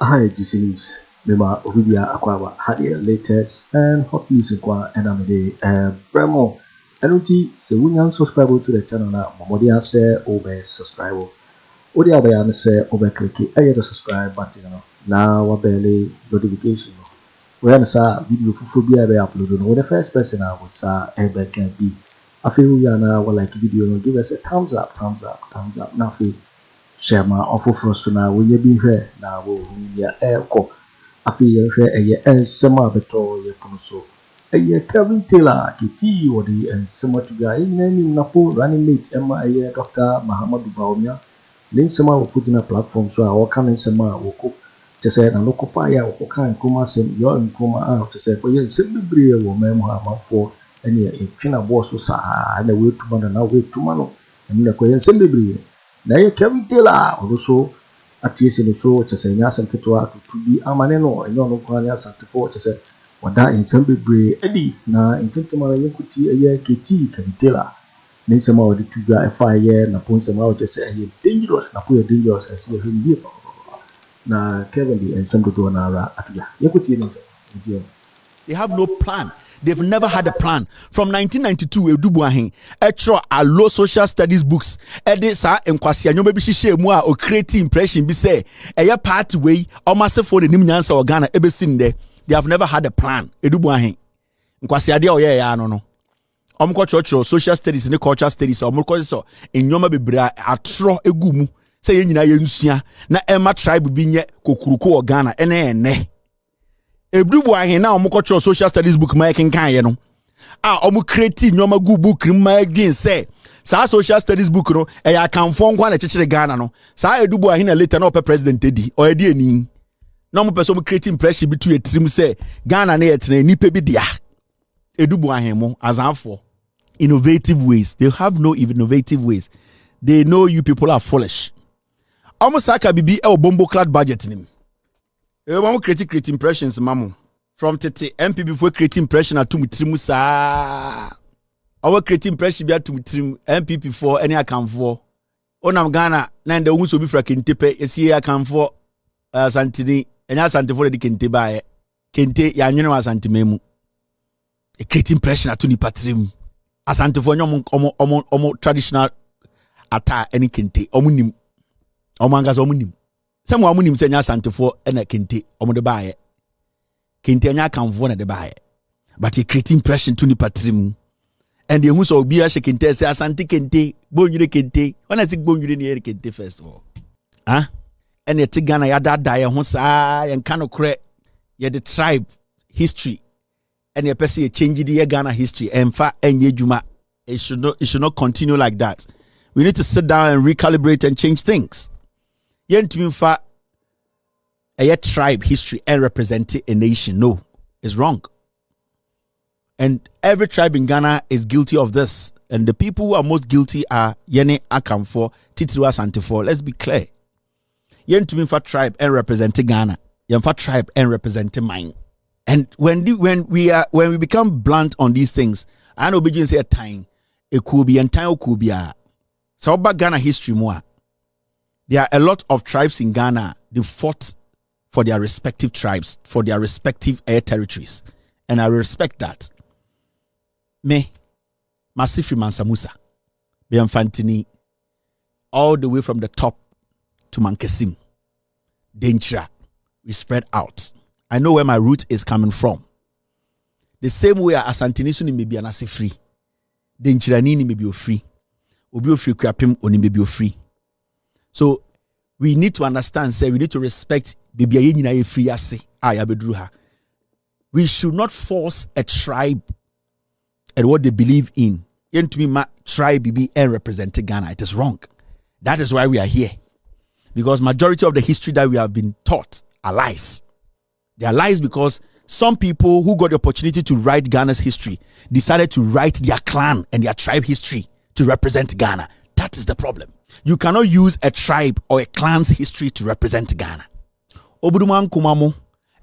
IGC News. Mema Owusu Akwaba had the latest and hot news in Kwa and Amide Bremo. Enuti se wunyan subscribe to the channel na momodi ase obe subscribe. Odi abaya se obe click the subscribe button na wabele notification. When sa video fufu bi abe upload no the first person I would sa ebe can be. Afi wuyana wa like video no give us a thumbs up. Na fi share ma ofofro so na wo ye bi hwe na wo ya eko. Afi ye hwe eye ensema beto ye pono so. Eye Kelvin Taylor kiti wodi ensema tuga nani NAPO running mate ema eye Dr. Bawumia. Nsema wo put platform so a wo kan nsema wo ko chese na loko pa ya wo kan kuma sem yo nkuma a chese ko ye sem bebre wo mem ha mafo ene e twina bo so sa na we tuma na we tuma no ene ko ye sem bebre na ye Kelvin Taylor wo so atiesi no so chese nya asem ketwa tutubi amane no enyo no kwa nya santifo chese wada ensem bebre edi na intentema ye kuti eye keti Kelvin Taylor nsema wo tuga efa ye na ponsema wo chese eye dangerous na po ye dangerous ase ye hwe na Kelvin and some to na atuya yekuti nse ntie. They have no plan. They've never had a plan. From 1992, Edubu ahin, etro a low social studies books. Ede sa enkwasi anyo be hihye mu a o create impression bi say eye part way o masse for the nim nyansa organa ebesin de. They have never had a plan. Edubu ahin. Enkwasi ade o ye ya no no. Omko church social studies ne cultural studies omko so enyoma bebra atro egumu. Say ye nyina ye nsua na ema tribe bi nye kokuruko organa ene ebrubu ahen na omukotro social studies book ma kenkan ye no omu create nyoma gu book ma adwin say sa social studies book no e ya kanfo nkwa na chechire Ghana no sa edubu ahen na later na ope president edi o edi eni na omu person create impression bi to etrim say Ghana na yetena nipa bi dia edubu ahen mo azanfo innovative ways. They have no innovative ways. They know you people are foolish. Almost like a BB or bombo clad budget nim. You create impressions, mamu. From Tete MP before creating impression at Tumutrimusa. Our creating impression be at Tumutrim MP before any account for. Onam Ghana, nine the Owusu be for Kentepe, a see account for Santini, and as Santifo de Kente by Kente, Yanino as Antimemu. A create impression at Tuni Patrim. As Antifonio omo traditional attire any Kente, omunim. Omangas omunim. Some womunim say nya santifo ena kente omo de bae. Kente nya kanfo na de bae. But he create impression to ni patrim. And the who so obi a kente say asante kente, bonwire kente. When I say bonwire ni ere kente first of all. And yet Ghana ya dada ye ho saa ye nka no kre ye the tribe history. And ye person ye change the Ghana history emfa enye dwuma. It should not continue like that. We need to sit down and recalibrate and change things. Yentumi fa a tribe history and represent a nation. No, it's wrong. And every tribe in Ghana is guilty of this. And the people who are most guilty are Yene Akamfo, Titiwa Santifo. Let's be clear. Yentumi fa tribe and represent Ghana. Yenfa tribe and represent mine. And when we become blunt on these things, I know begin say a time it could be and time could be so about Ghana history more. There are a lot of tribes in Ghana. They fought for their respective tribes, for their respective territories. And I respect that. Me, Masifri Mansamusa, Biamfantini, all the way from the top to Mankesim, Denchira, we spread out. I know where my root is coming from. The same way Asantini Suni may be an Asifri, Denchira Nini may be free, Obi Ofri Kwapim Oni may be free. So we need to understand, say we need to respect we should not force a tribe and what they believe in. Tribe be and represent Ghana. It is wrong. That is why we are here. Because majority of the history that we have been taught are lies. They are lies because some people who got the opportunity to write Ghana's history decided to write their clan and their tribe history to represent Ghana. That is the problem. You cannot use a tribe or a clan's history to represent Ghana. Obuduman kumamo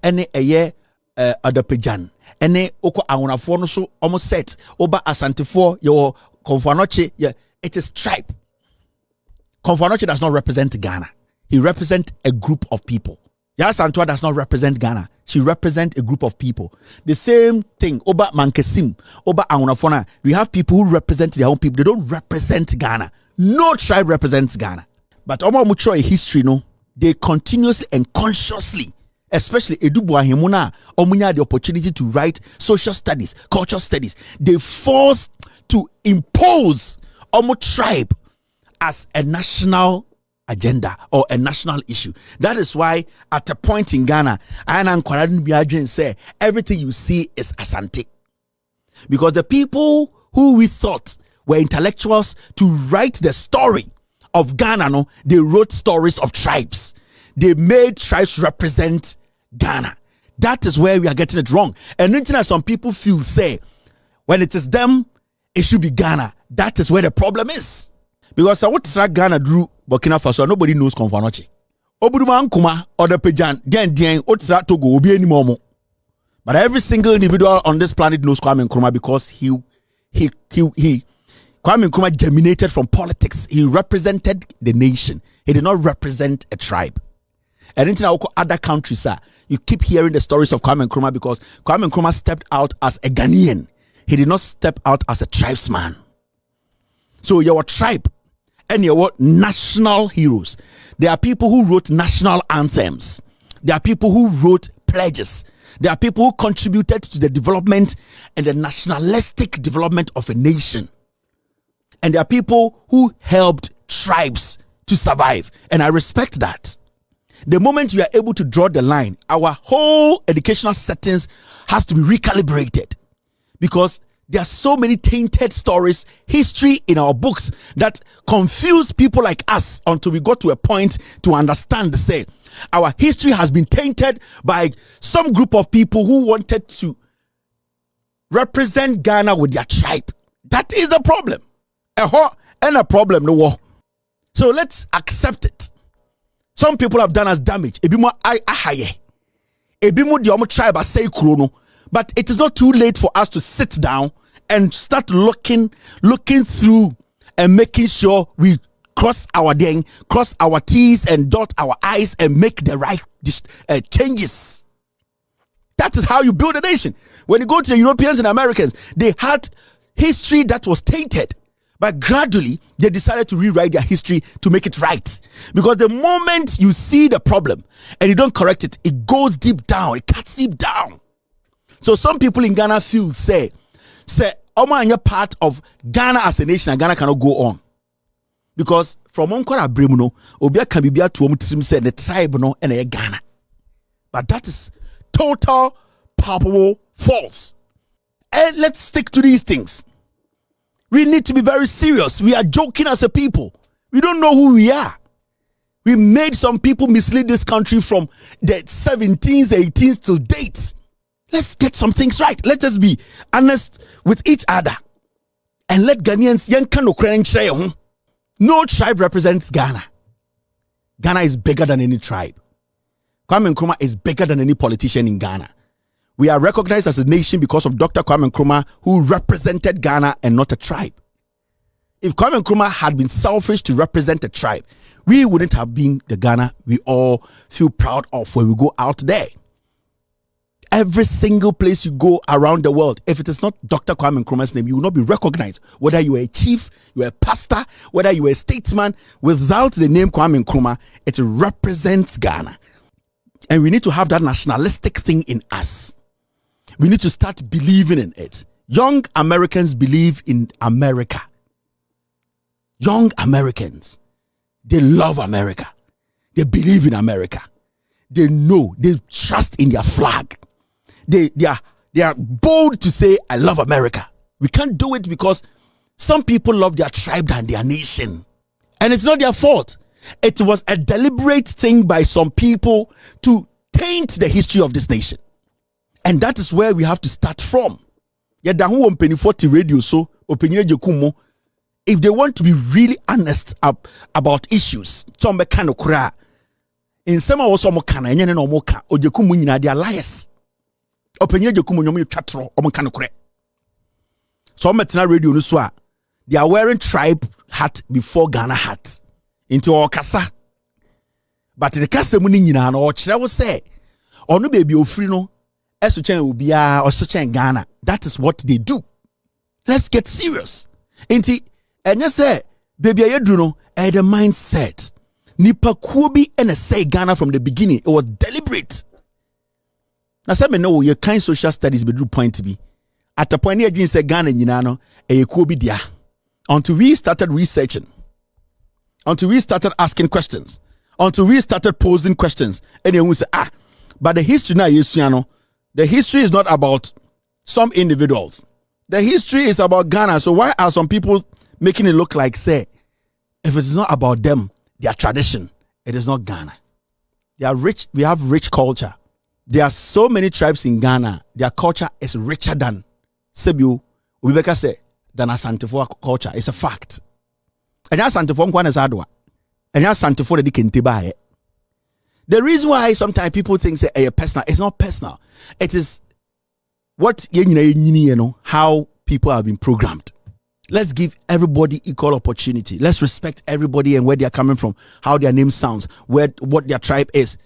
ene eye adapejan ene oko awonafo no so almost set oba asantifo your Konfanoche. It is tribe. Konfanoche does not represent Ghana. He represents a group of people. Yasantua does not represent Ghana. She represents a group of people. The same thing, Oba Mankesim, Oba Angunafona. We have people who represent their own people. They don't represent Ghana. No tribe represents Ghana. But Omo Mucho history, no, they continuously and consciously, especially Edubwa Himuna, Omunya the opportunity to write social studies, cultural studies. They forced to impose Omo tribe as a national agenda or a national issue. That is why at a point in Ghana, I say everything you see is Asante. Because the people who we thought were intellectuals to write the story of Ghana, no, they wrote stories of tribes. They made tribes represent Ghana. That is where we are getting it wrong. And then some people feel say, when it is them, it should be Ghana. That is where the problem is. Because what Ghana drew Burkina Faso, nobody knows Konfanochi. Obuduma Nkuma or the Pejan, then Otra Togo will be any more. But every single individual on this planet knows Kwame Nkrumah because he Kwame Nkrumah germinated from politics. He represented the nation. He did not represent a tribe. And in other countries, you keep hearing the stories of Kwame Nkrumah because Kwame Nkrumah stepped out as a Ghanaian. He did not step out as a tribesman. So your tribe and your national heroes. There are people who wrote national anthems. There are people who wrote pledges. There are people who contributed to the development and the nationalistic development of a nation. And there are people who helped tribes to survive. And I respect that. The moment you are able to draw the line, our whole educational settings has to be recalibrated. Because there are so many tainted stories, history in our books that confuse people like us until we got to a point to understand, say, our history has been tainted by some group of people who wanted to represent Ghana with their tribe. That is the problem. And a problem, no war. So let's accept it. Some people have done us damage. Ebimo ahaye. Ebimo di omo tribe asay krono. But it is not too late for us to sit down and start looking through and making sure we cross our T's and dot our I's and make the right changes. That is how you build a nation. When you go to the Europeans and Americans, they had history that was tainted. But gradually, they decided to rewrite their history to make it right. Because the moment you see the problem and you don't correct it, it goes deep down. It cuts deep down. So some people in Ghana feel, say, Oma and you're part of Ghana as a nation and Ghana cannot go on. Because from Onkora Bremuno, Obia can be to say the tribe no and a Ghana. But that is total, palpable false. And let's stick to these things. We need to be very serious. We are joking as a people. We don't know who we are. We made some people mislead this country from the 17th, 18th to date. Let's get some things right. Let us be honest with each other. And let Ghanaians, no tribe represents Ghana. Ghana is bigger than any tribe. Kwame Nkrumah is bigger than any politician in Ghana. We are recognized as a nation because of Dr. Kwame Nkrumah, who represented Ghana and not a tribe. If Kwame Nkrumah had been selfish to represent a tribe, we wouldn't have been the Ghana we all feel proud of when we go out there. Every single place you go around the world, if it is not Dr. Kwame Nkrumah's name, you will not be recognized. Whether you are a chief, you are a pastor, whether you are a statesman, without the name Kwame Nkrumah, it represents Ghana. And we need to have that nationalistic thing in us. We need to start believing in it. Young Americans believe in America. Young Americans, they love America. They believe in America. They know, they trust in their flag. They are bold to say, I love America. We can't do it because some people love their tribe than their nation. And it's not their fault. It was a deliberate thing by some people to taint the history of this nation. And that is where we have to start from. If they want to be really honest about issues, in some of us, they are liars. So radio they are wearing tribe hat before Ghana hat. Into Okasa. But the custom ni nyina no ochire wo say ono baby ofri no eso chen obia oso chen Ghana. That is what they do. Let's get serious. Enti enye say baby ayedru no the mindset. Nipa kuobi and say Ghana from the beginning. It was deliberate. Now some know your kind social studies be do point to be. At the point you say Ghana nyina no kuobi dia. Until we started researching. Until we started asking questions. Until we started posing questions. And then we say, but the history now is, the history is not about some individuals. The history is about Ghana. So why are some people making it look like, say, if it's not about them, their tradition, it is not Ghana. They are rich. We have rich culture. There are so many tribes in Ghana. Their culture is richer than Sebiu, Ubeka say, than Asantefo culture. It's a fact. And Asantefo nkwana zadwa. And Asantefo de kentiba. The reason why sometimes people think say personal, it's not personal. It is what you know how people have been programmed. Let's give everybody equal opportunity. Let's respect everybody and where they are coming from, how their name sounds, what their tribe is.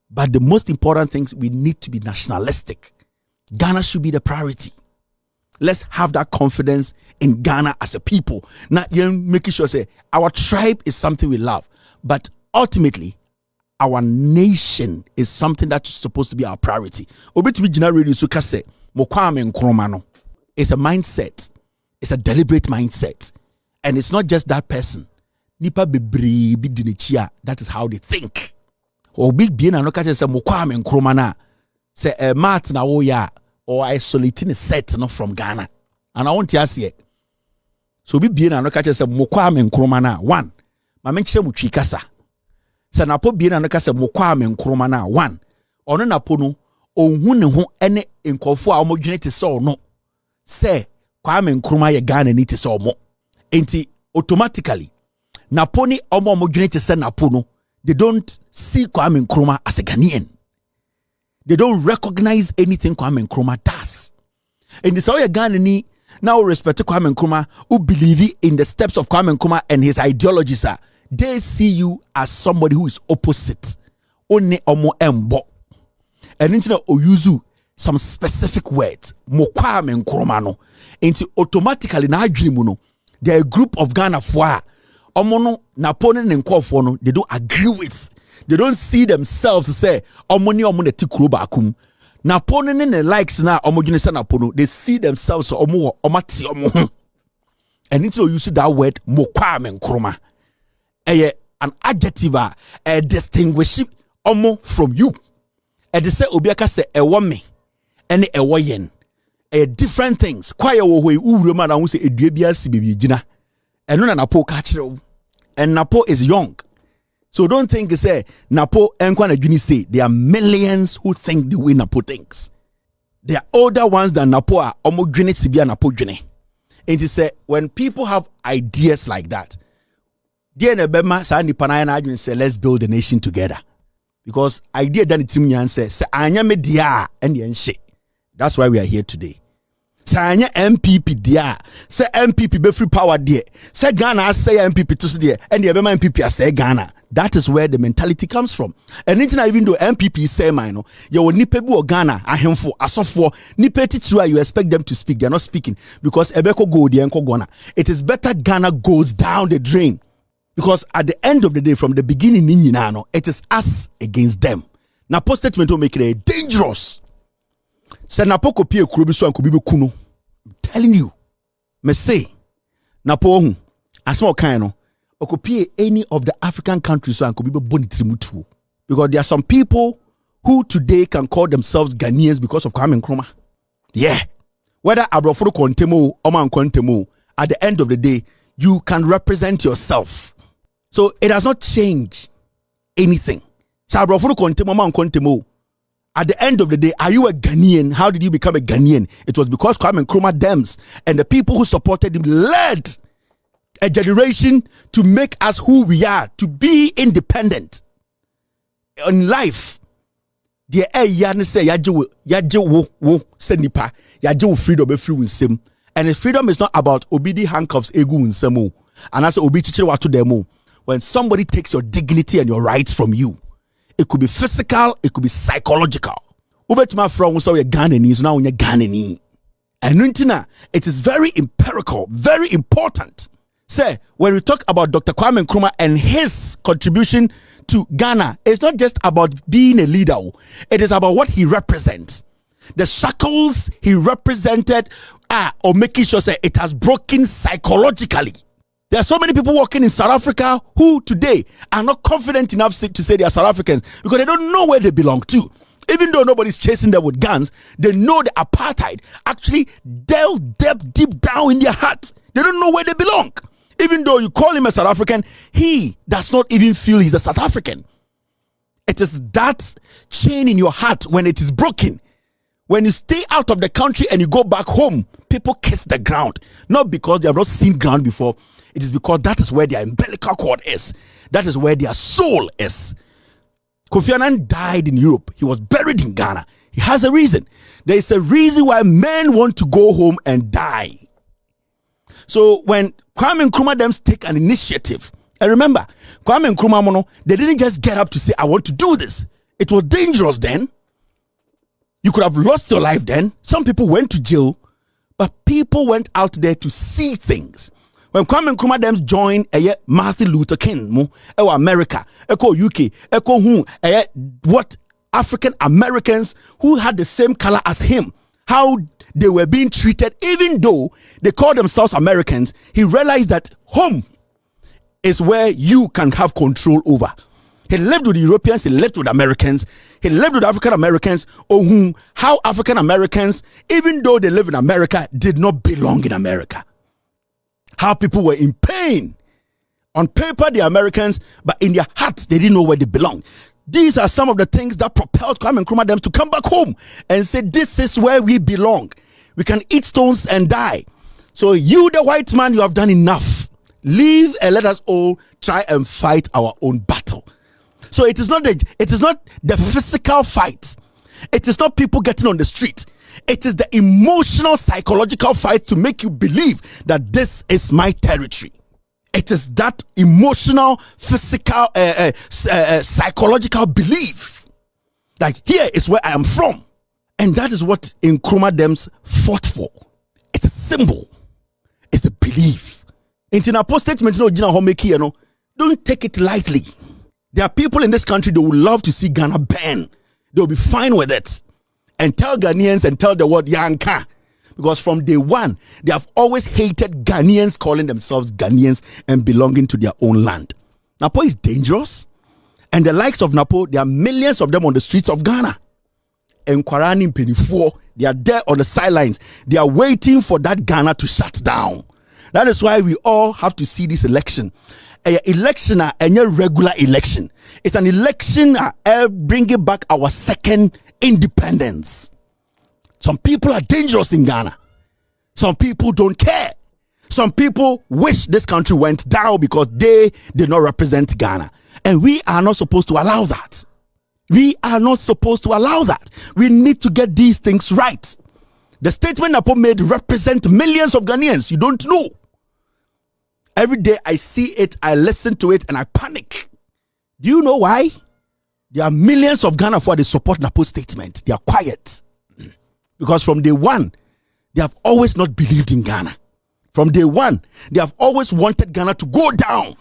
But the most important things, we need to be nationalistic. Ghana should be the priority. Let's have that confidence in Ghana as a people. Not making sure say our tribe is something we love, but ultimately our nation is something that's supposed to be our priority. It's a mindset. It's a deliberate mindset. And it's not just that person. That is how they think. Or big being and look at say Mokwame Nkrumah say Martin Awoya or isolating a set not from Ghana. And I want to ask you. So big being and look at say Mokwame Nkrumah one. Ma menche muchikasa. Say NAPO being and look at say Mokwame Nkrumah one. Ono NAPO no ohun ne ho ene nkofo a omodwene te so no. Say Kwame Nkrumah ye Ghana ni te so mo. Enti automatically NAPO ni omodwene te se NAPO no. They don't see Kwame Nkrumah as a Ghanaian. They don't recognize anything Kwame Nkrumah does. And this all Ghana ni now respect Kwame Nkrumah, who believe in the steps of Kwame Nkrumah and his ideologies. They see you as somebody who is opposite. Only omo embo. And into Owusu some specific words. Mo Kwame Nkrumah no. Into automatically na adwene no. They are a group of Ghana for Omono Napoleon and Kofono, they don't agree with. They don't see themselves to say Omoni Omone Tikruba Akum. Napoleon and the likes now Omogene Napono, they see themselves Omo Omati Omo. And until you see that word Mokwame Nkrumah. An adjective a distinguish Omo from you. And they say Obiaka say a woman and a wayen. Different things. Kwaya wo urema na say edua si baby jina. And no NAPO catcher. And NAPO is young. So don't think say NAPO and Kwana say there are millions who think the way NAPO thinks. They are older ones than NAPO are almost grinning to be a NAPO journey. And to say when people have ideas like that, dear Nebema Sani Panayana say let's build a nation together. Because idea done it to me and say Anya media and the shit. That's why we are here today. Sanya MPP dia say MPP be free power there say Ghana say MPP to there and the MPP say Ghana. That is where the mentality comes from. And even though MPP say mine you will nipe bu Ghana ahemfo asofo nipe titira you expect them to speak, they are not speaking because ebeko go there enko Ghana. It is better Ghana goes down the drain because at the end of the day from the beginning it is us against them. Now post statement will make it dangerous. Say NAPO kopie kuro bi so an kobi be kuno. I'm telling you. Me say NAPO asma kan no okopie any of the African countries so an kobi be boni trimutuo. Because there are some people who today can call themselves Ghanaians because of Kwame Nkrumah. Yeah. Whether abroforo kontemo or man kontemo, at the end of the day you can represent yourself. So it has not changed anything. So abroforo kontemo man kontemo. At the end of the day, are you a Ghanaian? How did you become a Ghanaian? It was because Kwame Nkrumah Dems and the people who supported him led a generation to make us who we are, to be independent in life. The say freedom and freedom is not about obedi handcuffs egu nsemo and as obi chichire wato demo. When somebody takes your dignity and your rights from you, it could be physical, it could be psychological. Ubetuma from so you're Ghanaians, now you're Ghanaian. And it is very empirical, very important. Say, when we talk about Dr. Kwame Nkrumah and his contribution to Ghana, it's not just about being a leader. It is about what he represents. The shackles he represented or making sure say, it has broken psychologically. There are so many people working in South Africa who today are not confident enough to say they are South Africans because they don't know where they belong to. Even though nobody's chasing them with guns, they know the apartheid actually delved deep down in their heart. They don't know where they belong. Even though you call him a South African, he does not even feel he's a South African. It is that chain in your heart when it is broken. When you stay out of the country and you go back home, people kiss the ground. Not because they have not seen ground before. It is because that is where their umbilical cord is. That is where their soul is. Kofi Annan died in Europe. He was buried in Ghana. He has a reason. There is a reason why men want to go home and die. So when Kwame Nkrumah them take an initiative, and remember, Kwame Nkrumah, they didn't just get up to say, I want to do this. It was dangerous then. You could have lost your life then. Some people went to jail, but people went out there to see things. When Kwame Nkrumah them joined Martin Luther King, America, UK, what African Americans who had the same color as him, how they were being treated, even though they called themselves Americans, he realized that home is where you can have control over. He lived with Europeans, he lived with Americans, he lived with African Americans, how African Americans, even though they live in America, did not belong in America. How people were in pain. On paper, they're Americans, but in their hearts, they didn't know where they belong. These are some of the things that propelled Kwame Nkrumah them to come back home and say, this is where we belong. We can eat stones and die. So you, the white man, you have done enough. Leave and let us all try and fight our own battle. So it is not the physical fight. It is not people getting on the street. It is the emotional, psychological fight to make you believe that this is my territory. It is that emotional, physical, psychological belief. Like, here is where I am from. And that is what Nkrumah Dems fought for. It's a symbol. It's a belief. In NAPO statement, don't take it lightly. There are people in this country that would love to see Ghana burn. They'll be fine with it. And tell Ghanaians and tell the world Yanka. Because from day one, they have always hated Ghanaians calling themselves Ghanaians and belonging to their own land. NAPO is dangerous. And the likes of NAPO, there are millions of them on the streets of Ghana. And Kwarani Penifo, they are there on the sidelines. They are waiting for that Ghana to shut down. That is why we all have to see this election. Election a regular election. It's an election bringing back our second independence. Some people are dangerous in Ghana. Some people don't care. Some people wish this country went down because they did not represent Ghana. And we are not supposed to allow that. We are not supposed to allow that. We need to get these things right. The statement NAPO made represent millions of Ghanaians. You don't know. Every day I see it, I listen to it, and I panic. Do you know why? There are millions of Ghana for they support NAPO statement. They are quiet. Because from day one, they have always not believed in Ghana. From day one, they have always wanted Ghana to go down.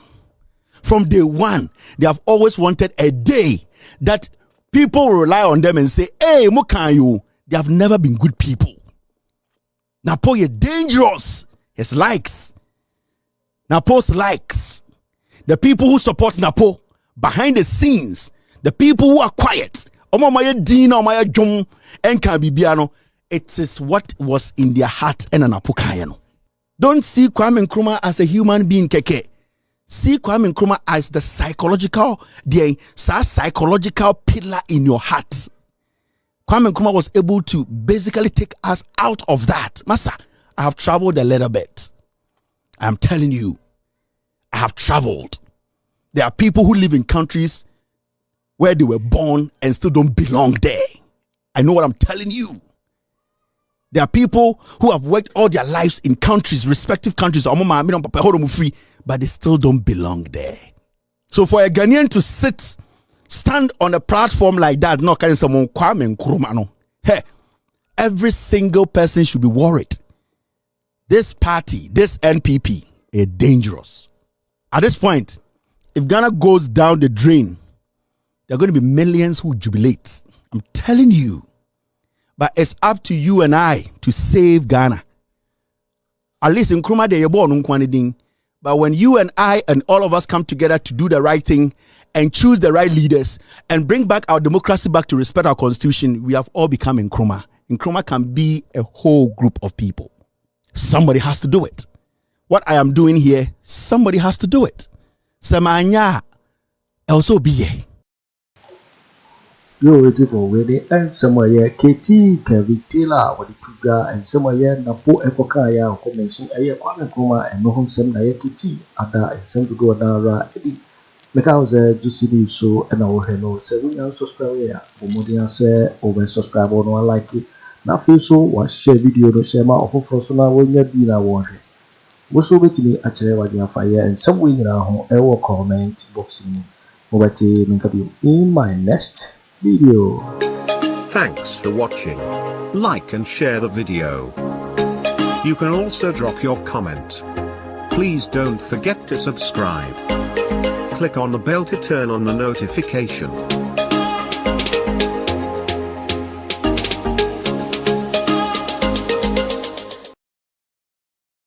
From day one, they have always wanted a day that people will rely on them and say, hey, Mukanyu, they have never been good people. NAPO is dangerous. His likes. NAPO's likes. The people who support NAPO behind the scenes, the people who are quiet, it is what was in their heart and NAPO kayano. Don't see Kwame Nkrumah as a human being, keke. See Kwame Nkrumah as the psychological pillar in your heart. Kwame Nkrumah was able to basically take us out of that. Masa, I have traveled a little bit. I'm telling you, I have traveled. There are people who live in countries where they were born and still don't belong there. I know what I'm telling you. There are people who have worked all their lives in countries, respective countries, but they still don't belong there. So for a Ghanaian to sit stand on a platform like that, not carrying someone Kwame Nkrumah. Hey, every single person should be worried. This party, this NPP, is dangerous. At this point, if Ghana goes down the drain, there are going to be millions who jubilate. I'm telling you. But it's up to you and I to save Ghana. At least in Nkrumah, they are born. But when you and I and all of us come together to do the right thing and choose the right leaders and bring back our democracy back to respect our constitution, we have all become Nkrumah. Nkrumah can be a whole group of people. Somebody has to do it. What I am doing here, somebody has to do it. Samanya also be here. You're ready for wedding and somewhere KT Kelvin Taylor what the Puga and somewhere NAPO Epokaya or mention a Kwame Nkrumah and no some KT Ada and some to go down Eddie. Because GCD show and our hello 7 young subscriber Bomodian say over subscribe or no like it. Now feel so was share video no share my offer for so now when you be na worry. Most of it to me actually what you fire and some way in our home ever comment boxing over to in my next video. Thanks for watching. Like and share the video. You can also drop your comment. Please don't forget to subscribe. Click on the bell to turn on the notification.